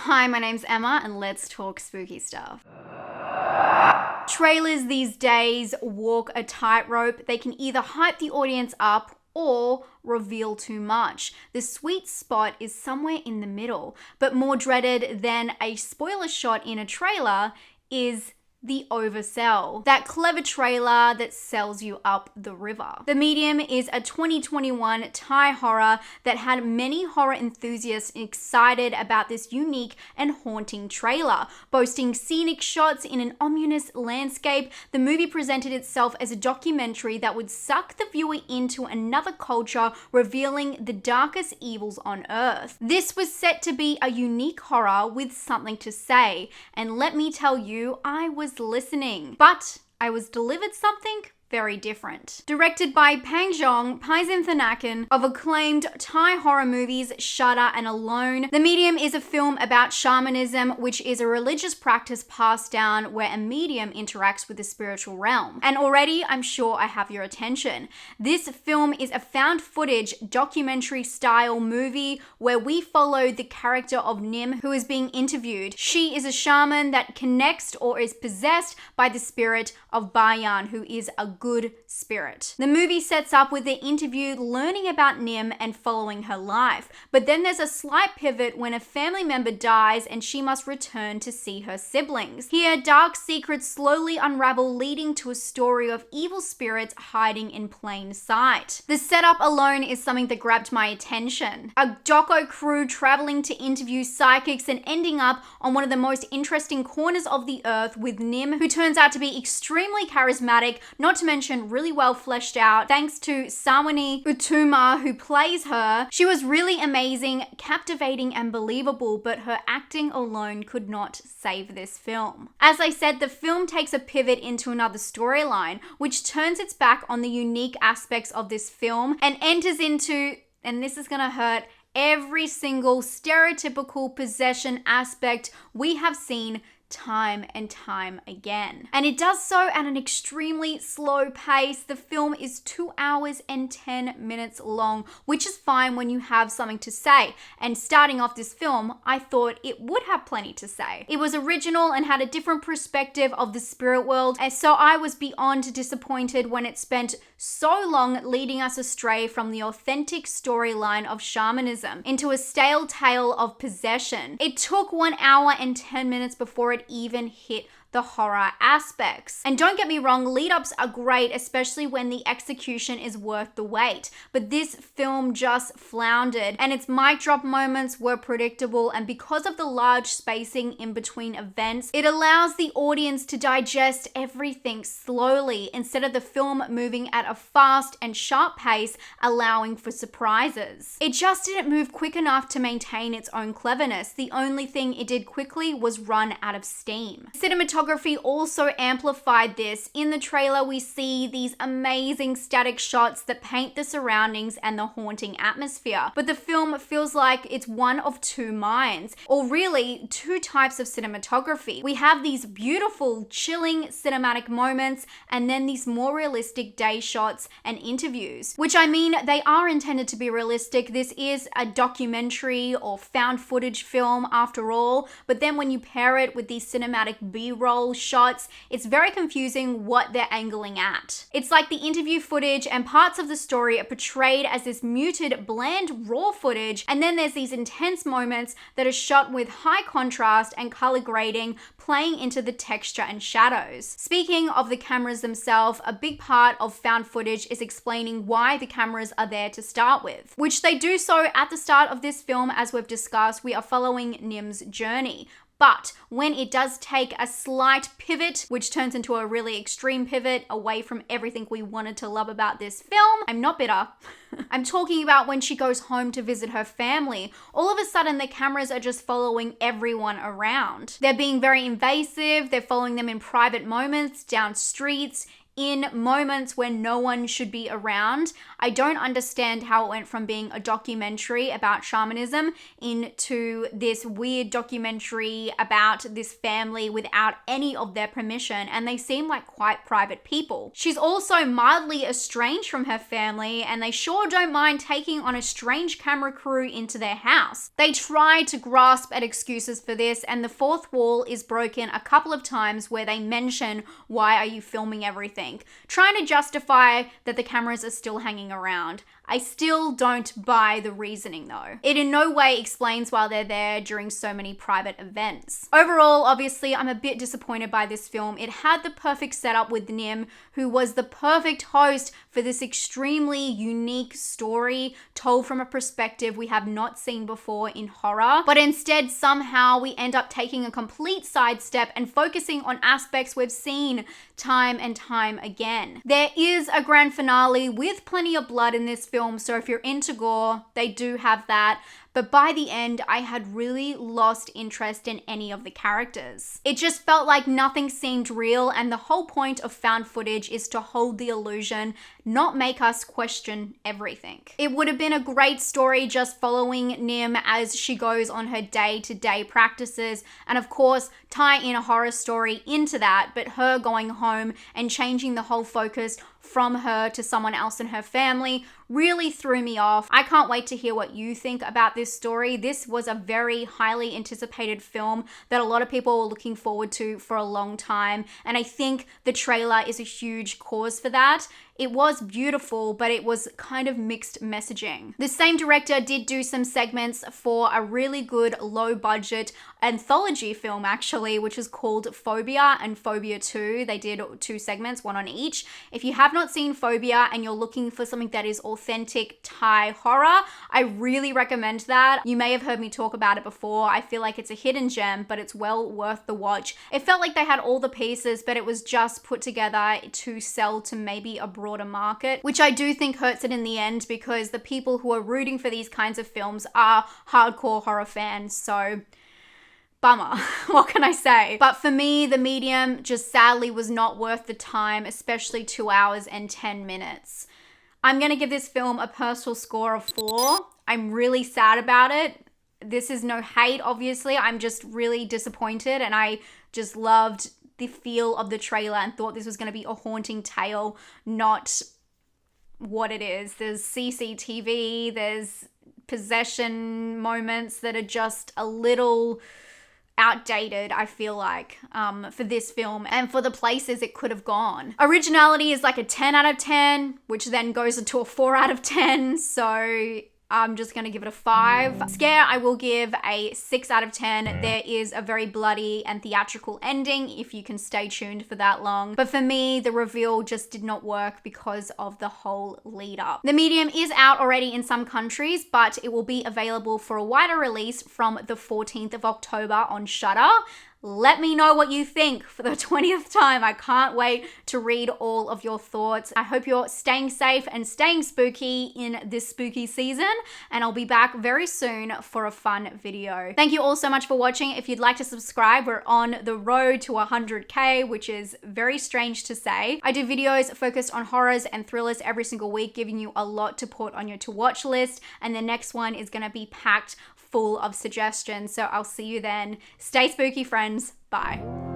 Hi, my name's Emma and let's talk spooky stuff. Trailers these days walk a tightrope. They can either hype the audience up or reveal too much. The sweet spot is somewhere in the middle, but more dreaded than a spoiler shot in a trailer is the oversell. That clever trailer that sells you up the river. The Medium is a 2021 Thai horror that had many horror enthusiasts excited about this unique and haunting trailer. Boasting scenic shots in an ominous landscape, the movie presented itself as a documentary that would suck the viewer into another culture, revealing the darkest evils on Earth. This was set to be a unique horror with something to say, and let me tell you, I was listening, but I was delivered something very different. Directed by Pangjong Paisinthanakon of acclaimed Thai horror movies Shudder and Alone, The Medium is a film about shamanism, which is a religious practice passed down where a medium interacts with the spiritual realm. And already I'm sure I have your attention. This film is a found footage documentary style movie where we follow the character of Nim, who is being interviewed. She is a shaman that connects or is possessed by the spirit of Bayan, who is a good spirit. The movie sets up with the interview learning about Nim and following her life, but then there's a slight pivot when a family member dies and she must return to see her siblings. Here, dark secrets slowly unravel, leading to a story of evil spirits hiding in plain sight. The setup alone is something that grabbed my attention. A doco crew traveling to interview psychics and ending up on one of the most interesting corners of the earth with Nim, who turns out to be extremely charismatic, not to mention really well fleshed out. Thanks to Sawani Utuma, who plays her. She was really amazing, captivating and believable, but her acting alone could not save this film. As I said, the film takes a pivot into another storyline, which turns its back on the unique aspects of this film and enters into, and this is gonna hurt, every single stereotypical possession aspect we have seen time and time again. And it does so at an extremely slow pace. The film is 2 hours and 10 minutes long, which is fine when you have something to say. And starting off this film, I thought it would have plenty to say. It was original and had a different perspective of the spirit world, and so I was beyond disappointed when it spent so long leading us astray from the authentic storyline of shamanism into a stale tale of possession. It took 1 hour and 10 minutes before it even hit the horror aspects. And don't get me wrong, lead-ups are great, especially when the execution is worth the wait. But this film just floundered, and its mic drop moments were predictable, and because of the large spacing in between events, it allows the audience to digest everything slowly instead of the film moving at a fast and sharp pace, allowing for surprises. It just didn't move quick enough to maintain its own cleverness. The only thing it did quickly was run out of steam. Cinematography also amplified this. In the trailer, we see these amazing static shots that paint the surroundings and the haunting atmosphere. But the film feels like it's one of two minds, or really two types of cinematography. We have these beautiful, chilling cinematic moments, and then these more realistic day shots and interviews, which I mean, they are intended to be realistic. This is a documentary or found footage film after all, but then when you pair it with these cinematic B-roll shots, it's very confusing what they're angling at. It's like the interview footage and parts of the story are portrayed as this muted, bland, raw footage, and then there's these intense moments that are shot with high contrast and color grading, playing into the texture and shadows. Speaking of the cameras themselves, a big part of found footage is explaining why the cameras are there to start with, which they do so at the start of this film. As we've discussed, we are following Nim's journey. But when it does take a slight pivot, which turns into a really extreme pivot away from everything we wanted to love about this film, I'm not bitter. I'm talking about when she goes home to visit her family. All of a sudden, the cameras are just following everyone around. They're being very invasive. They're following them in private moments, down streets, in moments where no one should be around. I don't understand how it went from being a documentary about shamanism into this weird documentary about this family without any of their permission, and they seem like quite private people. She's also mildly estranged from her family, and they sure don't mind taking on a strange camera crew into their house. They try to grasp at excuses for this, and the fourth wall is broken a couple of times where they mention, why are you filming everything? Trying to justify that the cameras are still hanging around. I still don't buy the reasoning though. It in no way explains why they're there during so many private events. Overall, obviously, I'm a bit disappointed by this film. It had the perfect setup with Nim, who was the perfect host for this extremely unique story told from a perspective we have not seen before in horror. But instead, somehow we end up taking a complete sidestep and focusing on aspects we've seen time and time again. There is a grand finale with plenty of blood in this film, so if you're into gore, they do have that. But by the end, I had really lost interest in any of the characters. It just felt like nothing seemed real, and the whole point of found footage is to hold the illusion, not make us question everything. It would have been a great story just following Nim as she goes on her day-to-day practices, and of course, tie in a horror story into that, but her going home and changing the whole focus from her to someone else in her family really threw me off. I can't wait to hear what you think about this story. This was a very highly anticipated film that a lot of people were looking forward to for a long time, and I think the trailer is a huge cause for that. It was beautiful, but it was kind of mixed messaging. The same director did do some segments for a really good low-budget anthology film, actually, which is called Phobia and Phobia 2. They did 2 segments, one on each. If you have not seen Phobia and you're looking for something that is authentic Thai horror, I really recommend that. You may have heard me talk about it before. I feel like it's a hidden gem, but it's well worth the watch. It felt like they had all the pieces, but it was just put together to sell to maybe a broader market, which I do think hurts it in the end, because the people who are rooting for these kinds of films are hardcore horror fans. So bummer. What can I say? But for me, the medium just sadly was not worth the time, especially 2 hours and 10 minutes. I'm gonna give this film a personal score of 4. I'm really sad about it. This is no hate, obviously. I'm just really disappointed, and I just loved the feel of the trailer and thought this was going to be a haunting tale, not what it is. There's CCTV, there's possession moments that are just a little outdated, I feel like, for this film and for the places it could have gone. Originality is like a 10 out of 10, which then goes into a 4 out of 10, so I'm just gonna give it a 5. Scare, I will give a 6 out of 10. There is a very bloody and theatrical ending if you can stay tuned for that long. But for me, the reveal just did not work because of the whole lead up. The medium is out already in some countries, but it will be available for a wider release from the 14th of October on Shudder. Let me know what you think for the 20th time. I can't wait to read all of your thoughts. I hope you're staying safe and staying spooky in this spooky season, and I'll be back very soon for a fun video. Thank you all so much for watching. If you'd like to subscribe, we're on the road to 100K, which is very strange to say. I do videos focused on horrors and thrillers every single week, giving you a lot to put on your to-watch list, and the next one is gonna be packed full of suggestions. So I'll see you then. Stay spooky, friends. Bye.